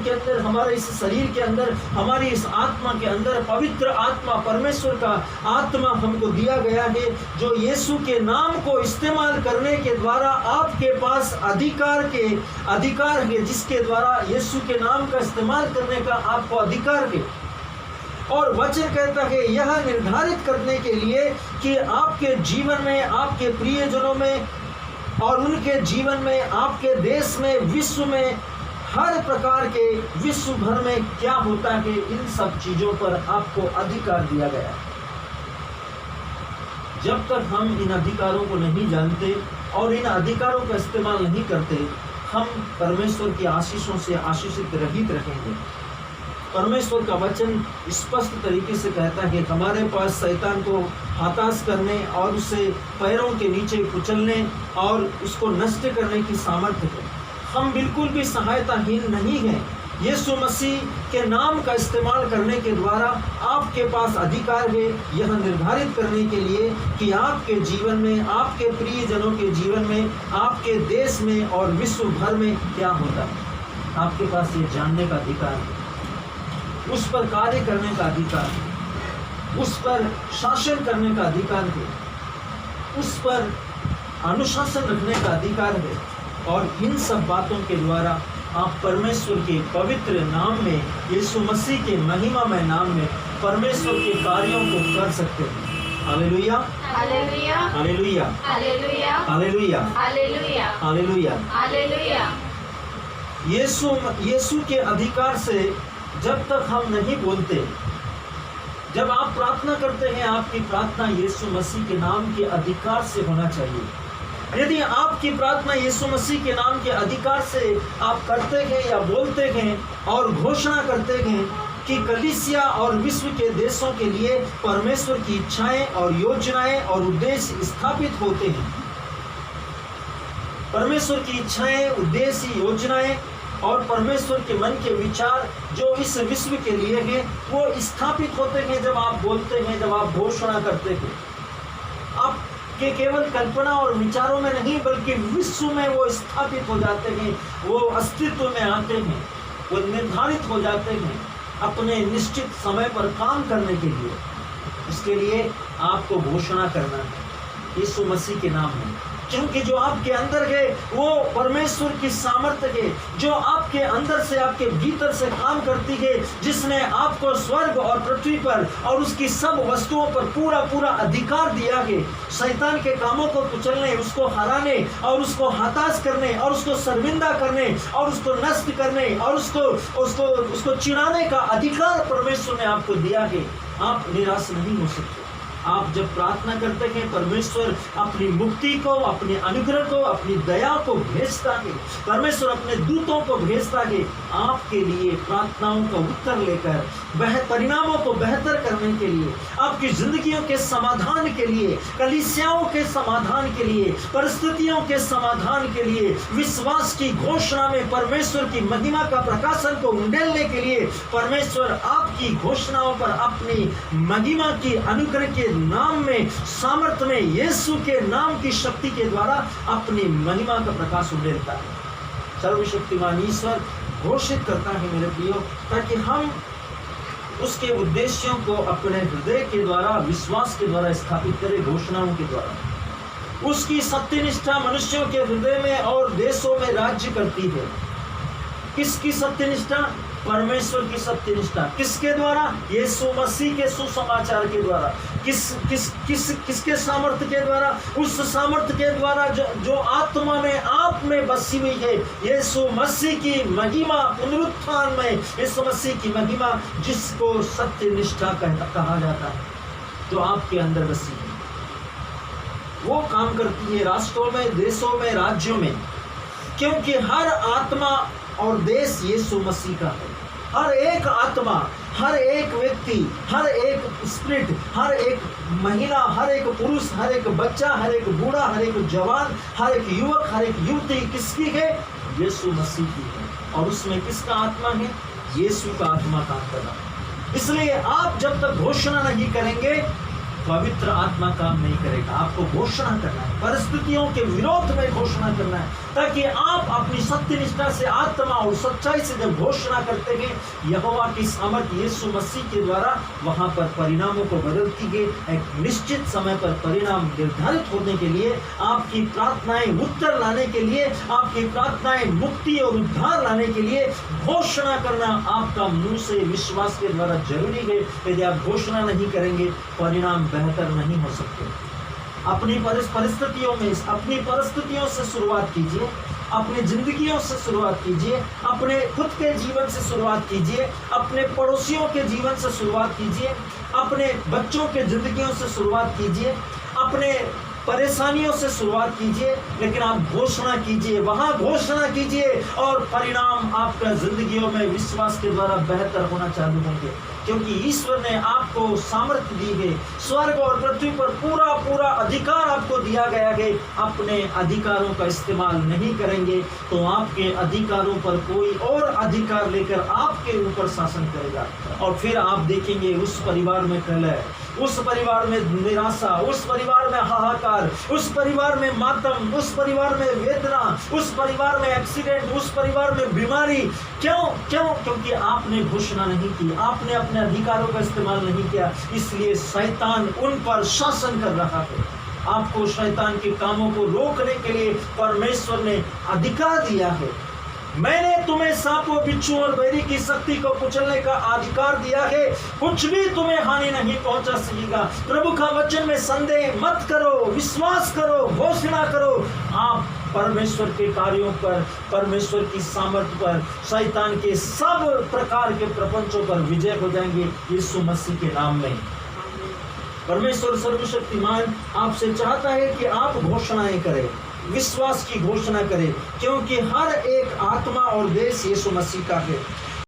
जीवन के अंदर, हमारे इस शरीर के अंदर, हमारी इस आत्मा के अंदर पवित्र आत्मा, परमेश्वर का आत्मा हमको दिया गया है, जो यीशु के नाम को इस्तेमाल करने के द्वारा आपके पास अधिकार है, जिसके द्वारा यीशु के नाम का इस्तेमाल करने का आपको अधिकार है। और वचन कहता है यह निर्धारित करने के लिए कि आपके जीवन में, आपके प्रियजनों में और उनके जीवन में, आपके देश में, विश्व में, हर प्रकार के विश्व भर में क्या होता है, इन सब चीजों पर आपको अधिकार दिया गया है। जब तक हम इन अधिकारों को नहीं जानते और इन अधिकारों का इस्तेमाल नहीं करते, हम परमेश्वर की आशीषों से आशीषित रहित रहेंगे। परमेश्वर का वचन स्पष्ट तरीके से कहता है कि हमारे पास शैतान को हताश करने और उसे पैरों के नीचे कुचलने और उसको नष्ट करने की सामर्थ्य है। हम बिल्कुल भी सहायताहीन नहीं हैं। यीशु मसीह के नाम का इस्तेमाल करने के द्वारा आपके पास अधिकार है यह निर्धारित करने के लिए कि आपके जीवन में, आपके प्रियजनों के जीवन में, आपके देश में और विश्व भर में क्या होता है। आपके पास ये जानने का अधिकार है, उस पर कार्य करने का अधिकार है, उस पर शासन करने का अधिकार है, उस पर अनुशासन रखने का अधिकार है। और इन सब बातों के द्वारा आप परमेश्वर के पवित्र नाम में, यीशु मसीह के महिमामय नाम में परमेश्वर के कार्यों को कर सकते हैं। Hallelujah, hallelujah, hallelujah, hallelujah, hallelujah, hallelujah, hallelujah. Hallelujah. यीशु के अधिकार से जब तक हम नहीं बोलते, जब आप प्रार्थना करते हैं, आपकी प्रार्थना यीशु मसीह के नाम के अधिकार से होना चाहिए। यदि आपकी प्रार्थना यीशु मसीह के नाम के अधिकार से आप करते हैं या बोलते हैं और घोषणा करते हैं कि कलीसिया और विश्व के देशों के लिए परमेश्वर की इच्छाएं और योजनाएं और उद्देश्य स्थापित होते हैं, परमेश्वर की इच्छाएं, उद्देश्य, योजनाएं और परमेश्वर के मन के विचार जो इस विश्व के लिए हैं वो स्थापित होते हैं जब आप बोलते हैं, जब आप घोषणा करते हैं। आप के केवल कल्पना और विचारों में नहीं बल्कि विश्व में वो स्थापित हो जाते हैं, वो अस्तित्व में आते हैं, वो निर्धारित हो जाते हैं अपने निश्चित समय पर काम करने के लिए। इसके लिए आपको घोषणा करना है यीशु मसीह के नाम में, क्योंकि जो आपके अंदर है वो परमेश्वर की सामर्थ्य है, जो आपके अंदर से, आपके भीतर से काम करती है, जिसने आपको स्वर्ग और पृथ्वी पर और उसकी सब वस्तुओं पर पूरा अधिकार दिया है शैतान के कामों को कुचलने, उसको हराने और उसको हताश करने और उसको शर्मिंदा करने और उसको नष्ट करने और उसको चिढ़ाने का अधिकार परमेश्वर ने आपको दिया है। आप निराश नहीं हो सकते। आप जब प्रार्थना करते हैं, परमेश्वर अपनी मुक्ति को, अपने अनुग्रह को, अपनी दया को भेजता है, परमेश्वर अपने दूतों को भेजता है आपके लिए प्रार्थनाओं का उत्तर लेकर, परिणामों को बेहतर करने के लिए, आपकी जिंदगियों के समाधान के लिए, कलीसियाओं के समाधान के लिए, परिस्थितियों के समाधान के लिए, विश्वास की घोषणा में परमेश्वर की महिमा का प्रकाशन को उंडेलने के लिए परमेश्वर आपकी घोषणाओं पर अपनी महिमा की अनुग्रह के नाम में, सामर्थ्य में, यीशु के नाम की शक्ति के द्वारा अपनी महिमा का प्रकाश उड़ेलता है। सर्वशक्तिमान ईश्वर घोषित करता है मेरे प्रियो, ताकि हम उसके उद्देश्यों को अपने हृदय के द्वारा, विश्वास के द्वारा स्थापित करें, घोषणाओं के द्वारा। उसकी सत्यनिष्ठा मनुष्यों के हृदय में और देशों में राज्य करती है। किसकी सत्यनिष्ठा? परमेश्वर की सत्यनिष्ठा। किसके द्वारा? यीशु मसीह के सुसमाचार के द्वारा। किसके सामर्थ्य के द्वारा? उस सामर्थ्य के द्वारा जो आत्मा में, आप में बसी हुई है। यीशु मसीह की महिमा, पुनरुत्थान में यीशु मसीह की महिमा, जिसको सत्यनिष्ठा कहा जाता है, जो आपके अंदर बसी है, वो काम करती है राष्ट्रों में, देशों में, राज्यों में, क्योंकि हर आत्मा और देश यीशु मसीह का है। हर एक आत्मा, हर एक व्यक्ति, हर एक स्पिरिट, हर एक महिला, हर एक पुरुष, हर एक बच्चा, हर एक बूढ़ा, हर एक जवान, हर एक युवक, हर एक युवती किसकी है? यीशु मसीह की है। और उसमें किसका आत्मा है? यीशु का आत्मा काम कर रहा है। इसलिए आप जब तक घोषणा नहीं करेंगे, पवित्र आत्मा काम नहीं करेगा। आपको घोषणा करना है। परिस्थितियों के विरोध में घोषणा करना है, ताकि आप अपनी सत्य निष्ठा से, आत्मा और सच्चाई से जब घोषणा करते हैं, यहोवा की सामर्थ यीशु मसीह के द्वारा वहां पर परिणामों को बदलती है। एक निश्चित समय पर परिणाम निर्धारित होने के लिए, आपकी प्रार्थनाएं उत्तर लाने के लिए, आपकी प्रार्थनाएं मुक्ति और उद्धार लाने के लिए घोषणा करना आपका मुंह से विश्वास के द्वारा जरूरी है। यदि आप घोषणा नहीं करेंगे, परिणाम बेहतर नहीं हो सकते। अपनी परिस्थितियों में, अपनी परिस्थितियों से शुरुआत कीजिए, अपनी जिंदगियों से शुरुआत कीजिए, अपने खुद के जीवन से शुरुआत कीजिए, अपने पड़ोसियों के जीवन से शुरुआत कीजिए, अपने बच्चों के जिंदगियों से शुरुआत कीजिए, अपने परेशानियों से शुरुआत कीजिए, लेकिन आप घोषणा कीजिए, वहां घोषणा कीजिए और परिणाम आपका जिंदगियों में विश्वास के द्वारा बेहतर होना चालू होंगे। क्योंकि ईश्वर ने आपको सामर्थ्य दी है, स्वर्ग और पृथ्वी पर पूरा पूरा अधिकार आपको दिया गया है। अपने अधिकारों का इस्तेमाल नहीं करेंगे तो आपके अधिकारों पर कोई और अधिकार लेकर आपके ऊपर शासन करेगा, और फिर आप देखेंगे उस परिवार में कलह, उस परिवार में निराशा, उस परिवार में हाहाकार, उस परिवार में मातम, उस परिवार में वेदना, उस परिवार में एक्सीडेंट, उस परिवार में बीमारी। क्यों? क्योंकि आपने घोषणा नहीं की, आपने अपने अधिकारों का इस्तेमाल नहीं किया, इसलिए शैतान उन पर शासन कर रहा है। आपको शैतान के कामों को रोकने के लिए परमेश्वर ने अधिकार दिया है। मैंने तुम्हें सांपों, बिच्छू और बैरी की शक्ति को कुचलने का अधिकार दिया है, कुछ भी तुम्हें हानि नहीं पहुंचा सकेगा। प्रभु का वचन में संदेह मत करो, विश्वास करो, घोषणा करो। आप परमेश्वर के कार्यों पर, परमेश्वर की सामर्थ्य पर, शैतान के सब प्रकार के प्रपंचों पर विजय हो जाएंगे यीशु मसीह के नाम में। परमेश्वर सर्वशक्तिमान आपसे चाहता है कि आप घोषणाएं करें, विश्वास की घोषणा करें, क्योंकि हर एक आत्मा और देश यीशु मसीह का है।